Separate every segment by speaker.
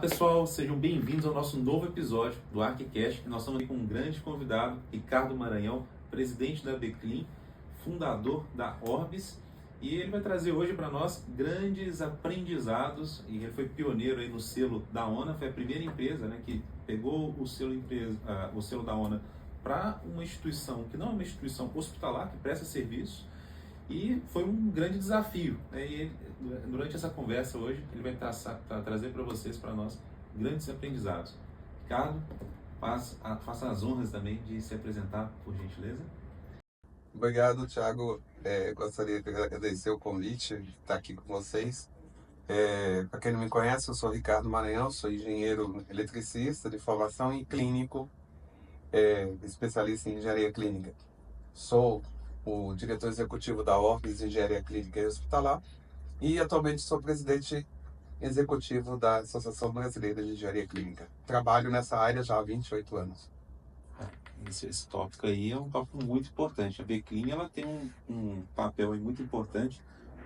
Speaker 1: Pessoal, sejam bem-vindos ao nosso novo episódio do ArchiCast. Nós estamos aqui com um grande convidado, Ricardo Maranhão, presidente da Beclean, fundador da Orbis, e ele vai trazer hoje para nós grandes aprendizados. E ele foi pioneiro aí no selo da ONA, foi a primeira empresa, né, que pegou o selo da ONA para uma instituição que não é uma instituição hospitalar, que presta serviço, e foi um grande desafio, né? E durante essa conversa hoje, ele vai trazer para vocês, para nós, grandes aprendizados. Ricardo, faça as honras também de se apresentar, por gentileza.
Speaker 2: Obrigado, Thiago. Gostaria de agradecer o convite de estar aqui com vocês. Para quem não me conhece, eu sou Ricardo Maranhão, sou engenheiro eletricista de formação e clínico, especialista em engenharia clínica. Sou o diretor executivo da Orbis Engenharia Clínica e Hospitalar e atualmente sou presidente executivo da Associação Brasileira de Engenharia Clínica. Trabalho nessa área já há 28 anos.
Speaker 1: Esse tópico aí é um tópico muito importante. A Beclean, ela tem um papel aí muito importante.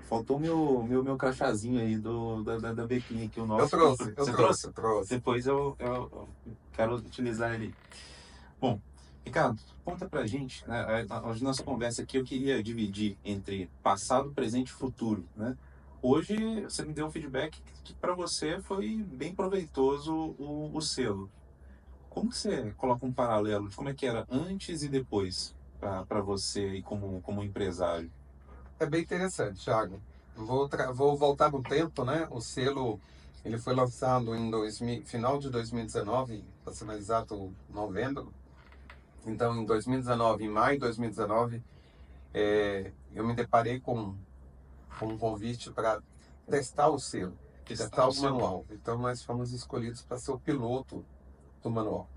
Speaker 1: Faltou meu crachazinho aí da Beclean aqui, o nosso.
Speaker 2: Eu trouxe.
Speaker 1: Depois eu quero utilizar ele. Bom, Ricardo, conta pra gente, né? A nossa conversa aqui eu queria dividir entre passado, presente e futuro, né? Hoje você me deu um feedback que para você foi bem proveitoso o selo. Como que você coloca um paralelo de como é que era antes e depois para você e como empresário?
Speaker 2: É bem interessante, Thiago. Vou voltar no tempo, né? O selo ele foi lançado em final de 2019, para ser mais exato, novembro. Então, em 2019, em maio de 2019, eu me deparei com um convite para testar o selo, testar o manual. Então, nós fomos escolhidos para ser o piloto do manual.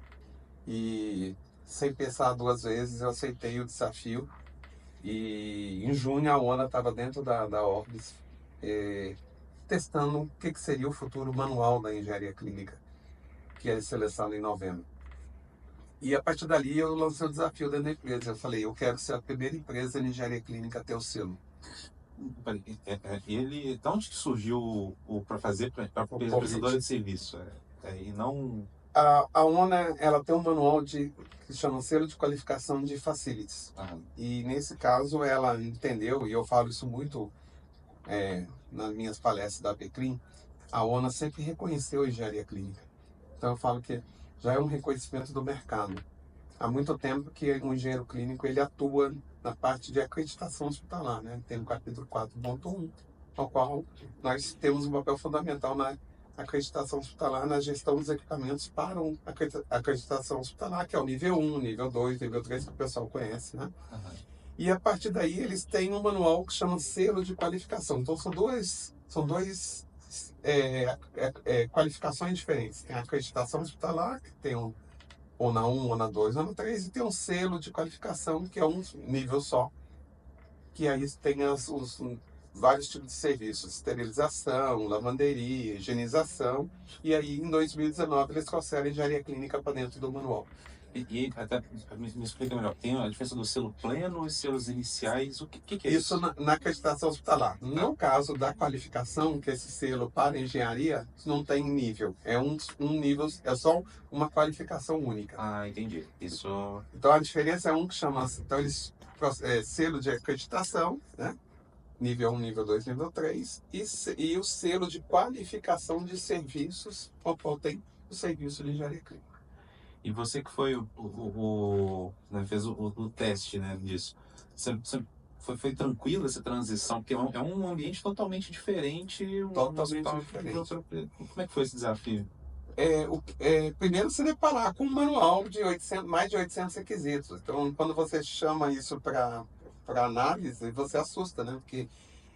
Speaker 2: E, sem pensar duas vezes, eu aceitei o desafio. E em junho a ONA estava dentro da Orbis, testando o que seria o futuro manual da engenharia clínica, que ia ser lançado em novembro. E a partir dali eu lancei o desafio dentro da empresa. Eu falei, eu quero ser a primeira empresa de engenharia clínica a ter o selo.
Speaker 1: De onde que surgiu para fazer para prestadora de serviço? E não...
Speaker 2: A ONA ela tem um manual que se chama Selo de Qualificação de Facilities. E nesse caso ela entendeu, e eu falo isso muito nas minhas palestras da Beclean, a ONA sempre reconheceu a engenharia clínica. Então eu falo que já é um reconhecimento do mercado. Há muito tempo que o engenheiro clínico ele atua na parte de acreditação hospitalar, né? Tem o capítulo 4.1, ao qual nós temos um papel fundamental na acreditação hospitalar, na gestão dos equipamentos para a acreditação hospitalar, que é o nível 1, nível 2, nível 3, que o pessoal conhece, né? E a partir daí eles têm um manual que chama selo de qualificação. Então são dois qualificações diferentes. Tem a acreditação hospitalar, que tem um ONA 1, ONA 2, ONA 3, e tem um selo de qualificação, que é um nível só, que aí tem os vários tipos de serviços, esterilização, lavanderia, higienização, e aí em 2019 eles trouxeram a engenharia clínica para dentro do manual.
Speaker 1: E até me explica melhor, tem a diferença do selo pleno e selos iniciais, o que é
Speaker 2: isso?
Speaker 1: Isso
Speaker 2: na acreditação hospitalar. No caso da qualificação, que esse selo para engenharia não tem nível, é um nível, é só uma qualificação única.
Speaker 1: Entendi. Isso.
Speaker 2: Então a diferença é um que chama, então eles selo de acreditação, né? Nível 1, nível 2, nível 3, e o selo de qualificação de serviços, o qual tem o serviço de engenharia clínica.
Speaker 1: E você que foi né, fez o teste, né, disso, foi tranquila essa transição? Porque é um ambiente totalmente diferente.
Speaker 2: Diferente.
Speaker 1: Como é que foi esse desafio?
Speaker 2: Primeiro se deparar com um manual de mais de 800 requisitos. Então, quando você chama isso para análise, você assusta, né? Porque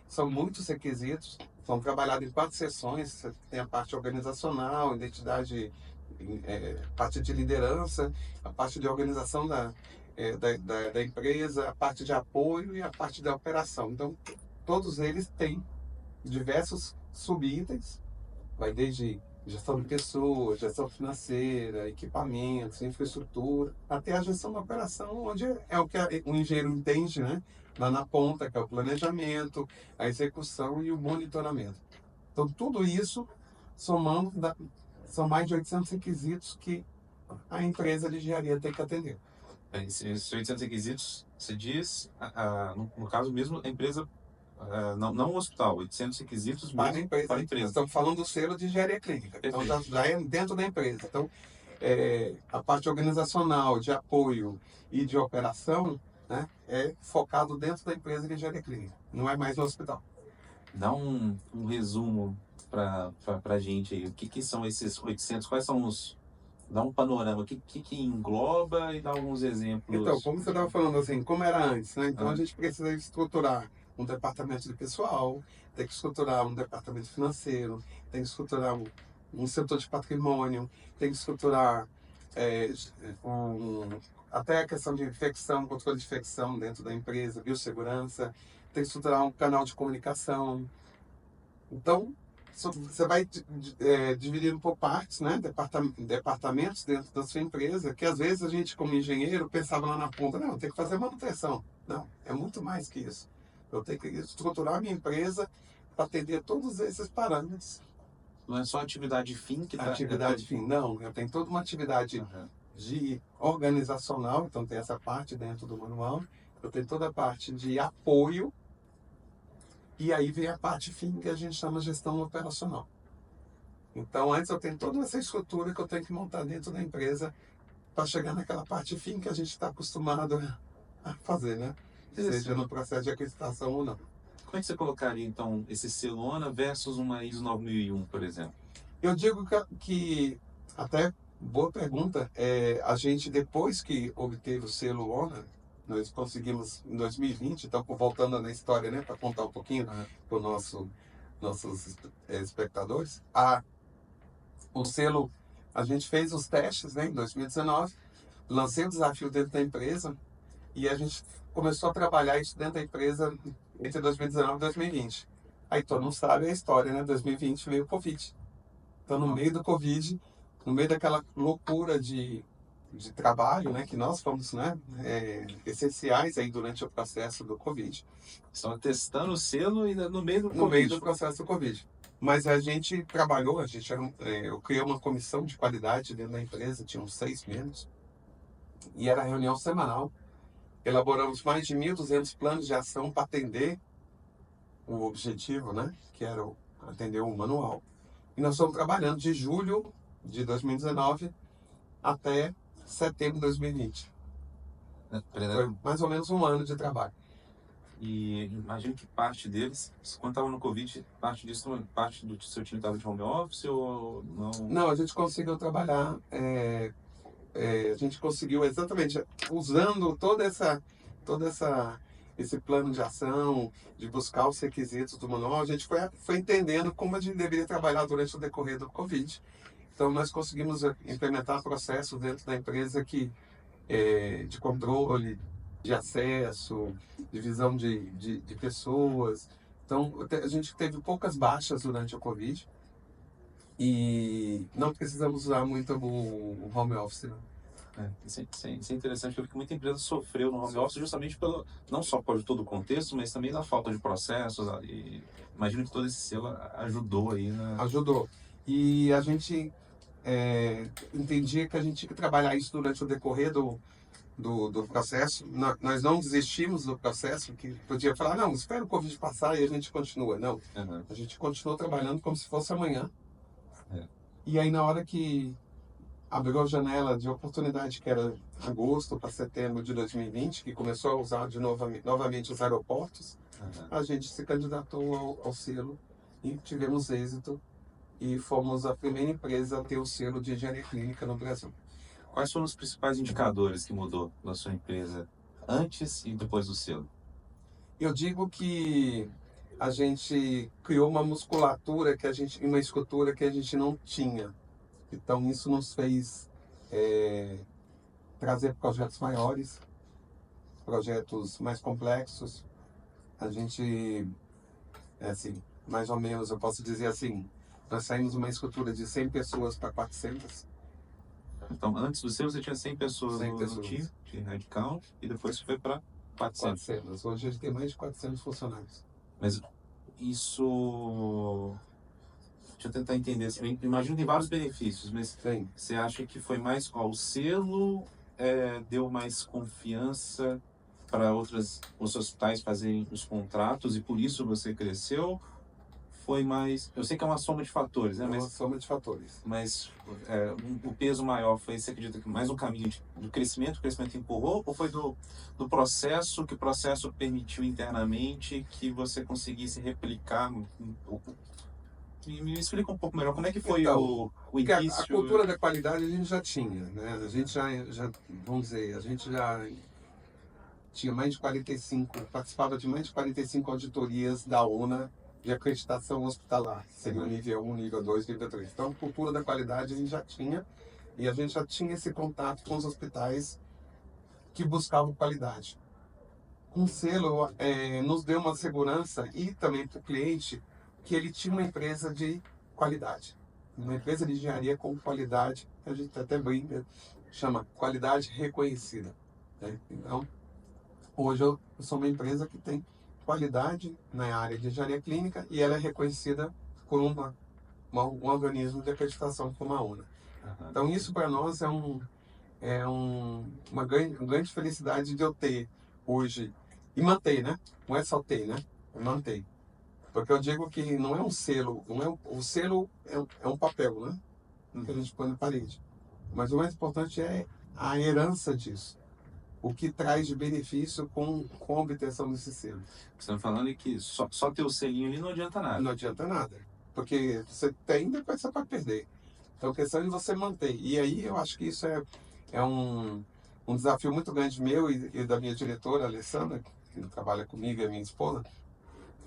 Speaker 2: são muitos requisitos, são trabalhados em 4 sessões. Você tem a parte organizacional, identidade, parte de liderança, a parte de organização da empresa, a parte de apoio e a parte da operação. Então, todos eles têm diversos subitens, vai desde gestão de pessoas, gestão financeira, equipamentos, infraestrutura, até a gestão da operação, onde é o que o engenheiro entende, né? Lá na ponta, que é o planejamento, a execução e o monitoramento. Então, tudo isso somando são mais de 800 requisitos que a empresa de engenharia tem que atender.
Speaker 1: Esses 800 requisitos, você diz, no caso mesmo, a empresa, não o hospital, 800 requisitos mesmo
Speaker 2: Para a empresa.
Speaker 1: para a
Speaker 2: Nós
Speaker 1: empresa.
Speaker 2: estamos falando do selo de engenharia clínica. Então, já é dentro da empresa. Então, a parte organizacional, de apoio e de operação, né, é focado dentro da empresa de engenharia clínica. Não é mais no hospital.
Speaker 1: Dá um resumo para a gente aí. O que são esses 800? Quais são os... Dá um panorama. O que engloba e dá alguns exemplos.
Speaker 2: Então, como você estava falando assim, como era antes, né? Então, a gente precisa estruturar um departamento de pessoal, tem que estruturar um departamento financeiro, tem que estruturar um setor de patrimônio, tem que estruturar até a questão de infecção, controle de infecção dentro da empresa, biossegurança, tem que estruturar um canal de comunicação. Então, você vai dividindo por partes, né? Departamentos dentro da sua empresa, que às vezes a gente, como engenheiro, pensava lá na ponta, não, tem que fazer manutenção. Não, é muito mais que isso. Eu tenho que estruturar a minha empresa para atender todos esses parâmetros.
Speaker 1: Não é só atividade fim que está...
Speaker 2: Atividade fim, não. Eu tenho toda uma atividade de organizacional, então tem essa parte dentro do manual. Eu tenho toda a parte de apoio. E aí vem a parte fim, que a gente chama de gestão operacional. Então, antes eu tenho toda essa estrutura que eu tenho que montar dentro da empresa para chegar naquela parte fim que a gente está acostumado a fazer, né? Seja no processo de acreditação ou não.
Speaker 1: Como é que você colocaria, então, esse selo ONA versus uma ISO 9001, por exemplo?
Speaker 2: Eu digo que até boa pergunta, a gente, depois que obteve o selo ONA, nós conseguimos em 2020, então voltando na história, né, para contar um pouquinho para os nossos espectadores, o selo, a gente fez os testes, né, em 2019, lancei o desafio dentro da empresa e a gente começou a trabalhar isso dentro da empresa entre 2019 e 2020. Aí todo mundo sabe a história, né, 2020 veio o Covid. Então, no meio do Covid, no meio daquela loucura de trabalho, né, que nós fomos, né, essenciais aí durante o processo do Covid.
Speaker 1: Estão testando o selo e no meio do Covid.
Speaker 2: No meio do processo do Covid. Mas a gente trabalhou, eu criei uma comissão de qualidade dentro da empresa, tinha uns 6 membros, e era reunião semanal. Elaboramos mais de 1.200 planos de ação para atender o objetivo, né, que era atender o manual. E nós estamos trabalhando de julho de 2019 até setembro de 2020. Foi mais ou menos um ano de trabalho.
Speaker 1: E imagino que parte deles, quando estava no Covid, parte do seu time estava de home office ou não?
Speaker 2: Não, a gente conseguiu trabalhar, a gente conseguiu exatamente, usando esse plano de ação, de buscar os requisitos do manual, a gente foi entendendo como a gente deveria trabalhar durante o decorrer do Covid. Então, nós conseguimos implementar processos dentro da empresa de controle, de acesso, de visão de pessoas. Então, a gente teve poucas baixas durante o Covid e não precisamos usar muito o home office.
Speaker 1: Isso é interessante, porque muita empresa sofreu no home office justamente não só por todo o contexto, mas também na falta de processos. E imagino que todo esse selo ajudou aí.
Speaker 2: Ajudou. E a gente entendia que a gente tinha que trabalhar isso durante o decorrer do processo. Nós não desistimos do processo, que podia falar, não, espera o Covid passar e a gente continua. Não, a gente continuou trabalhando como se fosse amanhã. E aí, na hora que abriu a janela de oportunidade, que era agosto para setembro de 2020, que começou a usar novamente os aeroportos, a gente se candidatou ao selo e tivemos êxito e fomos a primeira empresa a ter o selo de engenharia clínica no Brasil.
Speaker 1: Quais foram os principais indicadores que mudou na sua empresa antes e depois do selo?
Speaker 2: Eu digo que a gente criou uma musculatura, uma estrutura que a gente não tinha. Então, isso nos fez trazer projetos maiores, projetos mais complexos. A gente, assim, mais ou menos, eu posso dizer assim, nós saímos de uma estrutura de 100 pessoas para 400.
Speaker 1: Então, antes do seu, você tinha 100 pessoas no time, de headcount, e depois você foi para 400.
Speaker 2: Hoje a gente tem mais de 400 funcionários.
Speaker 1: Mas isso Deixa eu tentar entender. Eu imagino que tem vários benefícios, mas
Speaker 2: Sim.
Speaker 1: você acha que foi mais... o selo deu mais confiança para outros hospitais fazerem os contratos e por isso você cresceu? Foi mais... Eu sei que é uma soma de fatores, né?
Speaker 2: É uma soma de fatores.
Speaker 1: Mas o peso maior foi, você acredita que mais um caminho do crescimento, o crescimento empurrou, ou foi do processo, que o processo permitiu internamente que você conseguisse replicar? Me explica um pouco melhor, como é que foi
Speaker 2: Então,
Speaker 1: o início?
Speaker 2: a cultura da qualidade a gente já tinha, né? A gente vamos dizer, a gente já tinha mais de 45, participava de mais de 45 auditorias da ONA de acreditação hospitalar, seria o nível 1, nível 2, nível 3. Então, a cultura da qualidade a gente já tinha, e a gente já tinha esse contato com os hospitais que buscavam qualidade. Um selo nos deu uma segurança, e também para o cliente, que ele tinha uma empresa de qualidade. Uma empresa de engenharia com qualidade, a gente até brinca, chama qualidade reconhecida, né? Então, hoje eu sou uma empresa que tem qualidade na área de engenharia clínica e ela é reconhecida por um organismo de acreditação como a ONA. Então isso para nós uma grande felicidade de eu ter hoje, e manter, né? Não é só ter, né? É manter. Porque eu digo que não é um selo, o selo é um papel, né? Que a gente põe na parede. Mas o mais importante é a herança disso. O que traz de benefício com a obtenção desse selo.
Speaker 1: Você está falando que só ter o selinho ali não adianta nada.
Speaker 2: Não adianta nada. Porque você tem, depois você pode perder. Então a questão é de você manter. E aí eu acho que isso é um desafio muito grande meu e da minha diretora, Alessandra, que trabalha comigo e a minha esposa.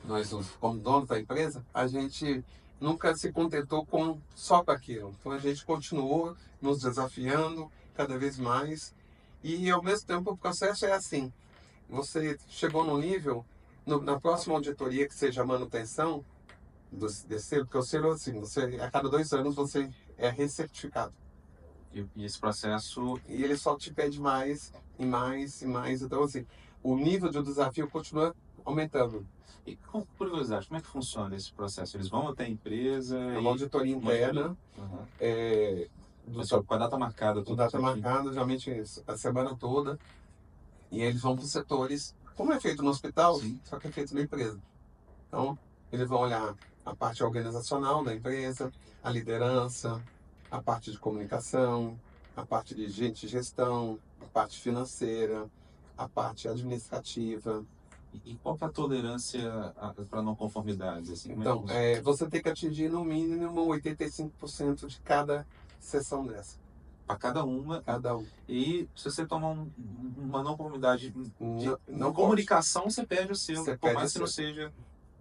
Speaker 2: Nós, como donos da empresa, a gente nunca se contentou só com aquilo. Então a gente continuou nos desafiando cada vez mais. E ao mesmo tempo o processo é assim. Você chegou no nível, na próxima auditoria que seja a manutenção desse selo, porque o selo assim, a cada 2 anos você é recertificado.
Speaker 1: E esse processo...
Speaker 2: E ele só te pede mais e mais e mais. Então assim, o nível de desafio continua aumentando.
Speaker 1: E com curiosidade, como é que funciona esse processo? Eles vão até a empresa?
Speaker 2: É uma auditoria interna.
Speaker 1: Com a data marcada.
Speaker 2: Com data marcada, geralmente a semana toda. E eles vão para os setores, como é feito no hospital, sim, só que é feito na empresa. Então, eles vão olhar a parte organizacional da empresa, a liderança, a parte de comunicação, a parte de gestão, a parte financeira, a parte administrativa.
Speaker 1: E qual que é a tolerância para não conformidades? Assim,
Speaker 2: então, você tem que atingir no mínimo 85% de cada sessão dessa.
Speaker 1: Para cada uma?
Speaker 2: Cada um.
Speaker 1: E se você tomar uma não conformidade de
Speaker 2: não
Speaker 1: comunicação, pode. Você perde o selo, por mais que não seja...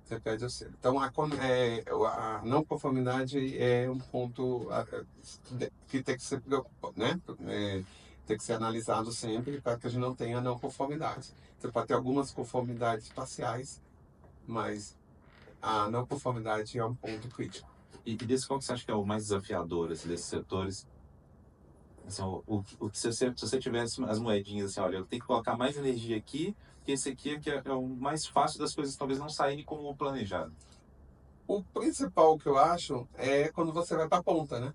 Speaker 2: Você perde o selo. Então, a não conformidade é um ponto que tem que ser preocupado, né? Tem que ser analisado sempre para que a gente não tenha não conformidades. Você pode ter algumas conformidades parciais, mas a não conformidade é um ponto crítico.
Speaker 1: E desse qual que você acha que é o mais desafiador, assim, desses setores? Assim, se você tivesse as moedinhas assim, olha, eu tenho que colocar mais energia aqui, que esse aqui é o mais fácil das coisas talvez não saírem como planejado.
Speaker 2: O principal que eu acho é quando você vai para a ponta, né?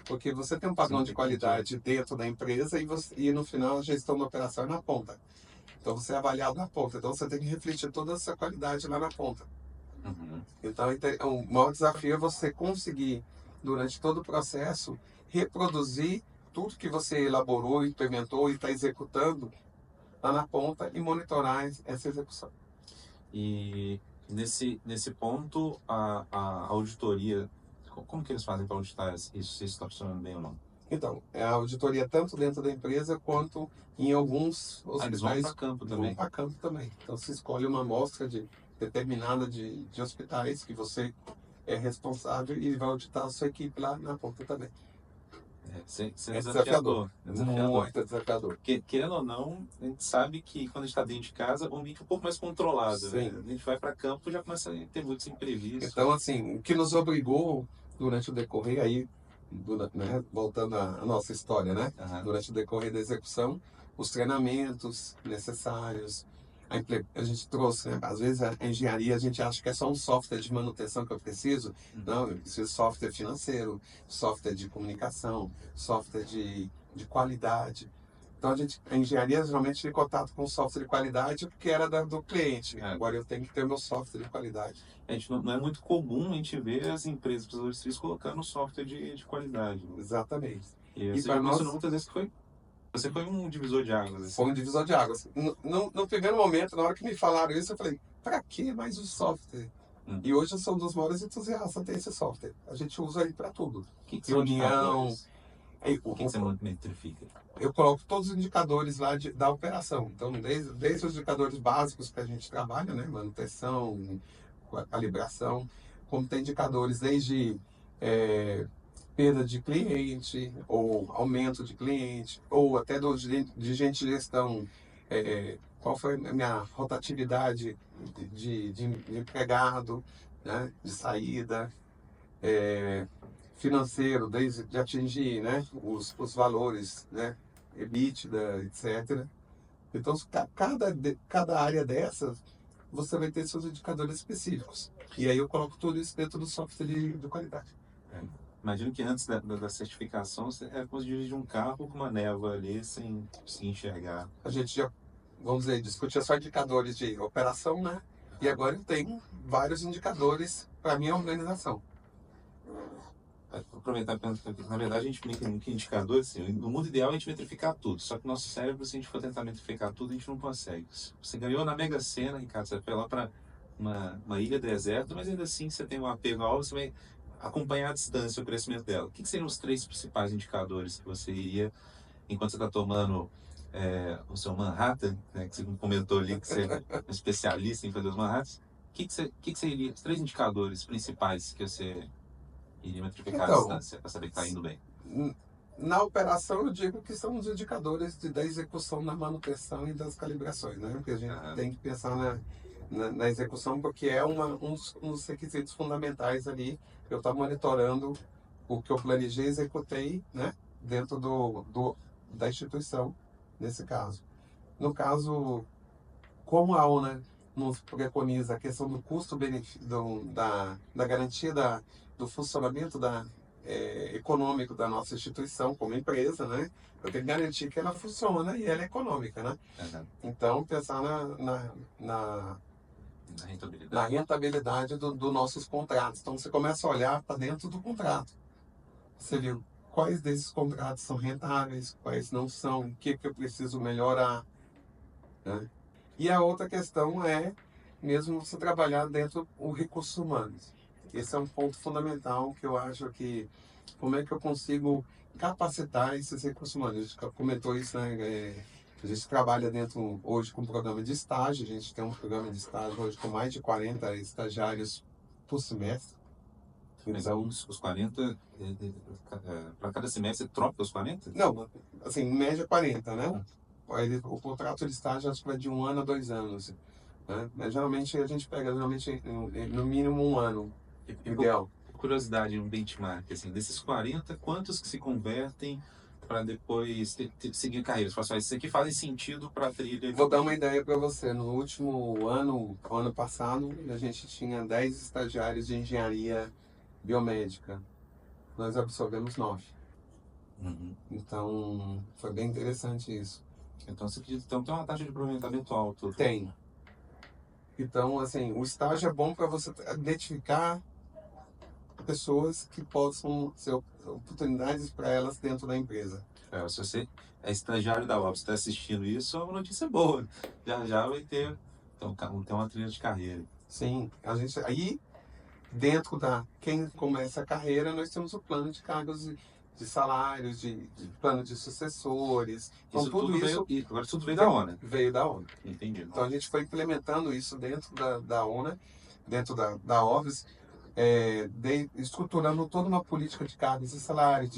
Speaker 2: Porque você tem um padrão de qualidade dentro da empresa e no final a gestão da operação é na ponta. Então você é avaliado na ponta. Então você tem que refletir toda essa qualidade lá na ponta. Então o maior desafio é você conseguir, durante todo o processo, reproduzir tudo que você elaborou, implementou e está executando lá na ponta e monitorar essa execução.
Speaker 1: E nesse ponto, a auditoria, como que eles fazem para auditar isso, se está funcionando bem ou não?
Speaker 2: Então, a auditoria tanto dentro da empresa quanto em alguns hospitais.
Speaker 1: Eles vão para campo também.
Speaker 2: Vão para campo também. Então, se escolhe uma amostra determinada de hospitais que você é responsável e vai auditar a sua equipe lá na ponta também.
Speaker 1: É desafiador.
Speaker 2: Muito desafiador.
Speaker 1: Querendo ou não, a gente sabe que quando a gente está dentro de casa, o ambiente é um pouco mais controlado. Né? A gente vai para campo e já começa a ter muitos imprevistos.
Speaker 2: Então, assim, o que nos obrigou durante o decorrer, aí, né, voltando à nossa história, né? Durante o decorrer da execução, os treinamentos necessários, a gente trouxe, né? Às vezes a engenharia a gente acha que é só um software de manutenção que eu preciso. Não, eu preciso de software financeiro, software de comunicação, software de qualidade. Então a engenharia geralmente tem contato com software de qualidade porque era do cliente. Agora eu tenho que ter o meu software de qualidade.
Speaker 1: A gente não é muito comum a gente ver as empresas prestadores colocando software de qualidade.
Speaker 2: Exatamente.
Speaker 1: E você já mencionou muitas vezes que você foi um divisor de águas. Assim.
Speaker 2: Foi um divisor de águas. No primeiro momento, na hora que me falaram isso, eu falei, para que mais o software? E hoje eu sou um dos maiores entusiastas desse software. A gente usa ele para tudo. Reunião.
Speaker 1: O que você metrifica?
Speaker 2: Eu coloco todos os indicadores lá da operação. Então, desde os indicadores básicos que a gente trabalha, né? Manutenção, calibração, como tem indicadores desde perda de cliente, ou aumento de cliente, ou até de gente de gestão, qual foi a minha rotatividade de empregado, né, de saída, financeiro, desde de atingir, né, os valores, né, EBITDA, etc. Então, cada área dessas, você vai ter seus indicadores específicos. E aí eu coloco tudo isso dentro do software de qualidade.
Speaker 1: Imagino que antes da certificação, é como se dirigir um carro com uma névoa ali, sem enxergar. A
Speaker 2: gente já, vamos dizer, discutia só indicadores de operação, né? E agora eu tenho vários indicadores para a minha organização.
Speaker 1: Vou aproveitar, na verdade, a gente brinca em indicadores, assim, no mundo ideal a gente metrificar tudo, só que o nosso cérebro, se a gente for tentar metrificar tudo, a gente não consegue. Você ganhou na Mega Sena, Ricardo, você foi lá para uma ilha deserta, mas ainda assim você tem um apego ao, você vai acompanhar a distância, o crescimento dela. O que seriam os 3 principais indicadores que você iria, enquanto você está tomando o seu Manhattan, né, que você comentou ali que você é um especialista em fazer os Manhattans, o que seria os 3 indicadores principais que você iria metrificar a distância para saber que está indo bem?
Speaker 2: Na operação, eu digo que são os indicadores da execução da manutenção e das calibrações, né? Porque a gente tem que pensar na execução, porque é um dos requisitos fundamentais ali. Eu estou monitorando o que eu planejei e executei, né? Dentro da instituição, nesse caso. No caso, como a ONA nos preconiza a questão do custo-benefício, da garantia do funcionamento econômico da nossa instituição como empresa, né? Eu tenho que garantir que ela funciona e ela é econômica, né? Então, pensar na rentabilidade dos nossos contratos. Então, você começa a olhar para dentro do contrato. Você viu quais desses contratos são rentáveis, quais não são, o que eu preciso melhorar, né? E a outra questão é mesmo você trabalhar dentro do recursos humanos. Esse é um ponto fundamental que eu acho que como é que eu consigo capacitar esses recursos humanos. A gente comentou isso, né? A gente trabalha hoje com um programa de estágio. A gente tem um programa de estágio hoje com mais de 40 estagiários por semestre.
Speaker 1: Então, os 40, para cada semestre, você troca os 40?
Speaker 2: Não, assim, em média 40, né? O contrato de estágio acho que vai de 1 ano a 2 anos. Né? Mas geralmente a gente pega no mínimo 1 ano, ideal.
Speaker 1: Curiosidade, um benchmark, assim, desses 40, quantos que se convertem para depois seguir a carreira? Você fala assim, isso aqui faz sentido para a trilha.
Speaker 2: Vou dar uma ideia para você. No último ano passado, a gente tinha 10 estagiários de engenharia biomédica. Nós absorvemos 9. Então, foi bem interessante isso.
Speaker 1: Então, você acredita, então tem uma taxa de aproveitamento alta?
Speaker 2: Tem. Então, assim, o estágio é bom para você identificar pessoas que possam ser oportunidades para elas dentro da empresa.
Speaker 1: Se você é estagiário da UOB, está assistindo isso, é uma notícia boa. Já vai ter uma trilha de carreira.
Speaker 2: Sim, aí dentro quem começa a carreira, nós temos o plano de cargos de salários, de plano de sucessores. Então,
Speaker 1: agora tudo veio da ONA.
Speaker 2: Veio da ONA.
Speaker 1: Entendi.
Speaker 2: Então a gente foi implementando isso dentro da ONA, dentro da Orbis, estruturando toda uma política de cargos e salários,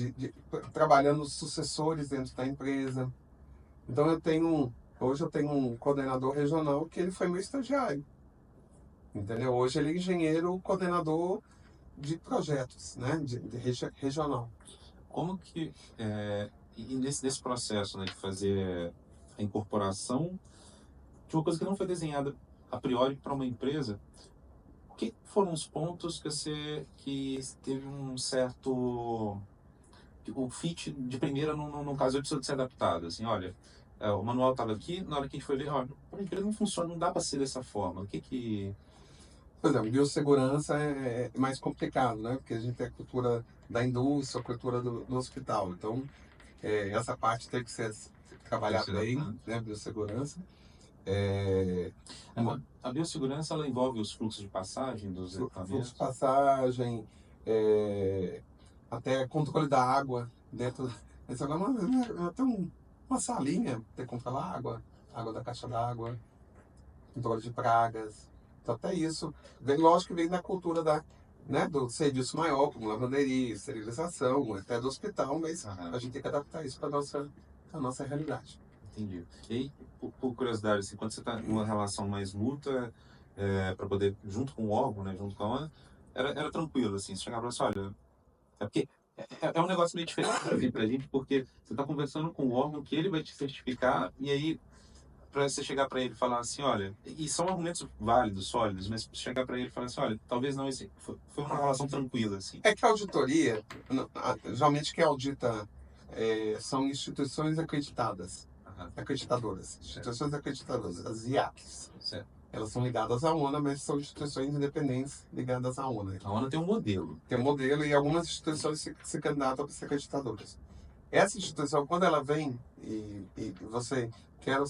Speaker 2: trabalhando os sucessores dentro da empresa. Então hoje eu tenho um coordenador regional que ele foi meu estagiário. Entendeu? Hoje ele é engenheiro coordenador de projetos, né? de regional.
Speaker 1: Como que, e nesse processo, né, de fazer a incorporação de de uma coisa que não foi desenhada a priori para uma empresa. O que foram os pontos que teve um certo... O fit de primeira não casou, precisou de ser adaptado. Assim, olha, o manual estava aqui, na hora que a gente foi ver, olha, a empresa não funciona, não dá para ser dessa forma. O que que...
Speaker 2: Por exemplo, biossegurança é mais complicado, né? Porque a gente tem a cultura da indústria, a cultura do hospital. Então, essa parte tem que ser trabalhada bem, né? Biossegurança.
Speaker 1: A biossegurança, ela envolve os fluxos de passagem dos equipamentos?
Speaker 2: Fluxo de passagem, até controle da água dentro. Esse agora tem uma salinha, tem que controlar água da caixa d'água, controle de pragas. Então, até isso, lógico que vem da cultura do serviço maior, como lavanderia, esterilização, até do hospital, mas a gente tem que adaptar isso para a nossa realidade.
Speaker 1: Entendi. E aí, por curiosidade, assim, quando você está numa relação mais mútua, para poder, junto com o órgão, né, junto com a ONU, era tranquilo, assim, você chegava e falava assim, olha, porque é um negócio meio diferente pra gente, porque você está conversando com o órgão que ele vai te certificar, e aí, para você chegar para ele e falar assim, olha, e são argumentos válidos, sólidos, mas chegar para ele e falar assim, olha, talvez não, foi uma relação tranquila, assim.
Speaker 2: É que a auditoria, geralmente quem audita são instituições acreditadas. Acreditadoras, instituições acreditadoras, as IAPs.
Speaker 1: Certo.
Speaker 2: Elas são ligadas à ONU, mas são instituições independentes ligadas à ONU.
Speaker 1: A ONU tem um modelo.
Speaker 2: Tem um modelo e algumas instituições se candidatam para ser acreditadoras. Essa instituição, quando ela vem e você quer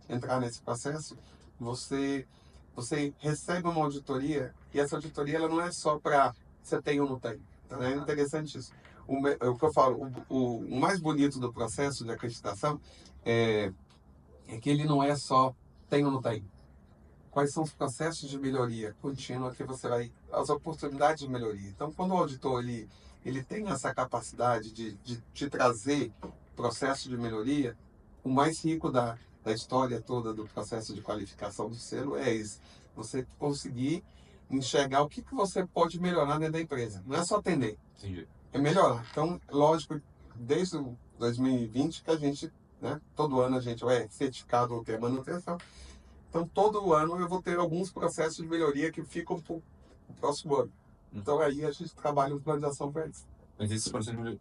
Speaker 2: entrar nesse processo, você recebe uma auditoria e essa auditoria ela não é só para você tem ou não tem. Então, é interessante isso. O que eu falo, o mais bonito do processo de acreditação é que ele não é só tem ou não tem. Quais são os processos de melhoria contínua que você vai... As oportunidades de melhoria. Então, quando o auditor ele tem essa capacidade de trazer processo de melhoria, o mais rico da história toda do processo de qualificação do selo é isso. Você conseguir enxergar o que você pode melhorar dentro da empresa. Não é só atender.
Speaker 1: Entendi.
Speaker 2: É melhorar. Então, lógico, desde o 2020 que a gente, né, todo ano a gente é certificado ou tem manutenção. Então, todo ano eu vou ter alguns processos de melhoria que ficam para o próximo ano. Então, aí a gente trabalha um plano de ação para isso.
Speaker 1: Mas esses processos de melhoria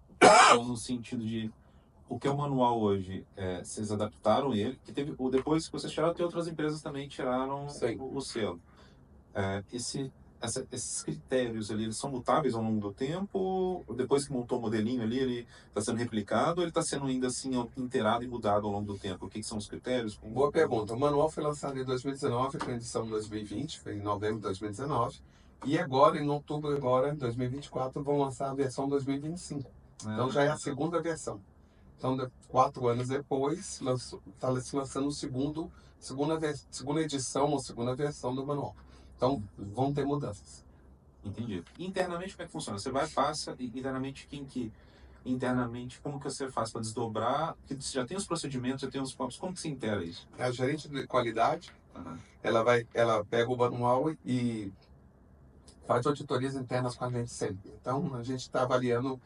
Speaker 1: no sentido de o que é o manual hoje, vocês adaptaram ele, que teve, depois que vocês tiraram, tem outras empresas também tiraram o selo. Esses critérios ali, eles são mutáveis ao longo do tempo? Depois que montou o modelinho ali, ele está sendo replicado ou ele está sendo ainda assim inteirado e mudado ao longo do tempo? O que são os critérios?
Speaker 2: Boa pergunta. O manual foi lançado em 2019, com a edição 2020, foi em novembro de 2019. E agora, em outubro de 2024, vão lançar a versão 2025. Então já é a segunda versão. Então, 4 anos depois, está se lançando segunda edição ou segunda versão do manual. Então, vão ter mudanças.
Speaker 1: Entendi. Internamente, como é que funciona? Você vai, passa, e internamente, internamente, como que você faz para desdobrar? Porque você já tem os procedimentos, já tem os pontos, como que se integra isso?
Speaker 2: A gerente de qualidade, ela pega o manual e faz auditorias internas com a gente sempre. Então, a gente está avaliando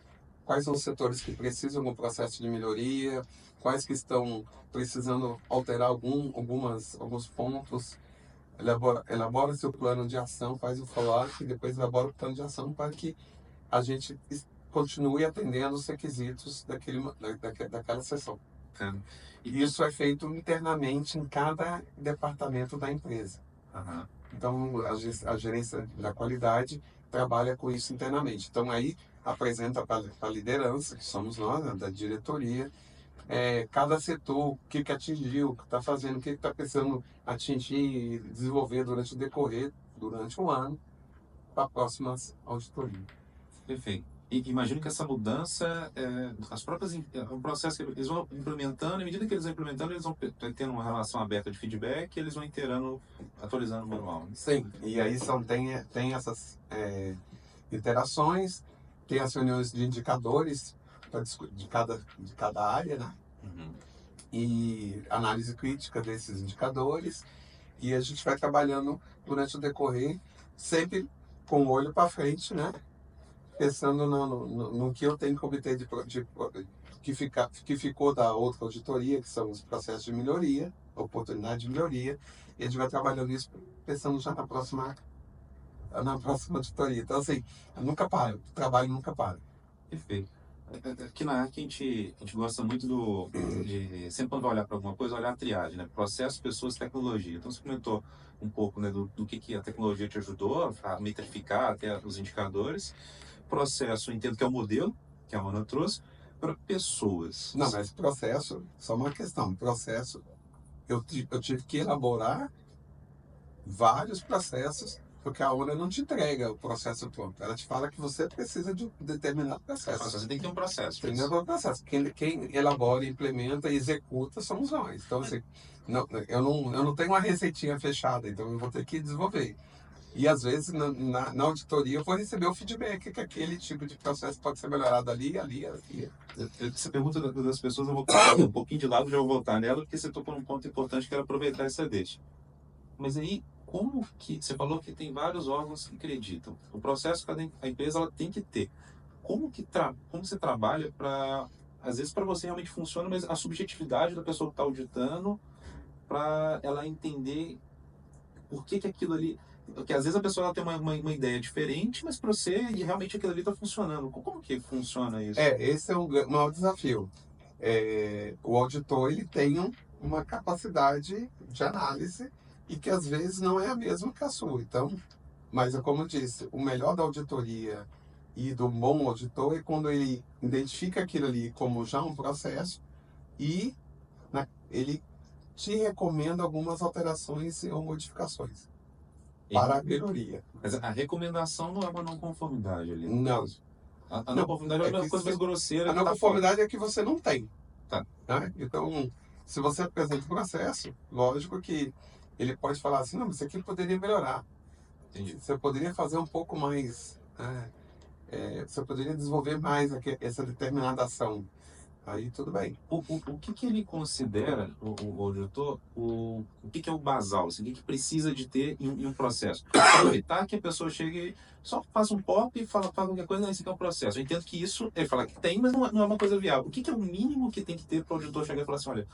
Speaker 2: quais são os setores que precisam de um processo de melhoria, quais que estão precisando alterar alguns pontos. Elabora seu plano de ação, faz o follow-up e depois elabora o plano de ação para que a gente continue atendendo os requisitos daquela sessão. E isso é feito internamente em cada departamento da empresa. Então, a gerência da qualidade trabalha com isso internamente. Então, aí apresenta para a liderança, que somos nós, né, da diretoria, cada setor, o que atingiu, o que está fazendo, o que está precisando atingir e desenvolver durante o ano, para a próxima auditoria.
Speaker 1: Perfeito. E imagino que essa mudança, as próprias, é um processo que eles vão implementando, e à medida que eles vão implementando, eles vão tendo uma relação aberta de feedback e eles vão atualizando o manual.
Speaker 2: Sim, e aí tem essas interações, tem as reuniões de indicadores de cada área, né? E análise crítica desses indicadores, e a gente vai trabalhando durante o decorrer, sempre com o olho para frente, né? Pensando no que eu tenho que obter que ficou da outra auditoria, que são os processos de melhoria, oportunidade de melhoria, e a gente vai trabalhando isso pensando já na próxima auditoria. Então, assim, eu nunca paro, o trabalho nunca para.
Speaker 1: Perfeito. Aqui na ARC a gente gosta muito de sempre quando vai olhar para alguma coisa, olhar a triagem, né? Processo, pessoas, tecnologia. Então você comentou um pouco, né, do que a tecnologia te ajudou a metrificar até os indicadores. Processo, eu entendo que é o modelo que a Ana trouxe, para pessoas.
Speaker 2: Não, mas processo, só uma questão, processo, eu tive que elaborar vários processos, porque a ONU não te entrega o processo pronto. Ela te fala que você precisa de um determinado processo.
Speaker 1: Você tem que ter um processo.
Speaker 2: Tem que ter um processo. Quem elabora, implementa e executa somos nós. Então, assim, eu não tenho uma receitinha fechada, então eu vou ter que desenvolver. E, às vezes, na auditoria, eu vou receber o feedback que aquele tipo de processo pode ser melhorado ali.
Speaker 1: Essa pergunta das pessoas eu vou colocar um pouquinho de lado, já vou voltar nela, porque você tocou num ponto importante, quero aproveitar essa deixa. Mas aí, como que... Você falou que tem vários órgãos que acreditam. O processo que a empresa ela tem que ter. Como você trabalha para... Às vezes para você realmente funciona, mas a subjetividade da pessoa que está auditando, para ela entender por que aquilo ali... Porque às vezes a pessoa ela tem uma ideia diferente, mas para você e realmente aquilo ali está funcionando. Como que funciona isso?
Speaker 2: Esse é um maior desafio. O auditor ele tem uma capacidade de análise e que às vezes não é a mesma que a sua. Então, mas como eu disse, o melhor da auditoria e do bom auditor é quando ele identifica aquilo ali como já um processo e ele te recomenda algumas alterações ou modificações para a melhoria.
Speaker 1: Mas a recomendação não é uma não conformidade ali.
Speaker 2: Não.
Speaker 1: A não conformidade é uma coisa mais grosseira.
Speaker 2: A não conformidade é que você não tem.
Speaker 1: Tá.
Speaker 2: Né? Então, se você apresenta o processo, lógico que ele pode falar assim, não, isso aqui poderia melhorar.
Speaker 1: Entendi.
Speaker 2: Você poderia fazer um pouco mais, né? Você poderia desenvolver mais essa determinada ação. Aí tudo bem.
Speaker 1: O que ele considera, o auditor, o que é o basal, assim, o que precisa de ter em um processo? Para evitar que a pessoa chegue, só faça um pop e fala qualquer coisa, não, esse aqui é um processo. Eu entendo que isso, ele fala que tem, mas não é uma coisa viável. O que é o mínimo que tem que ter para o auditor chegar e falar assim, olha,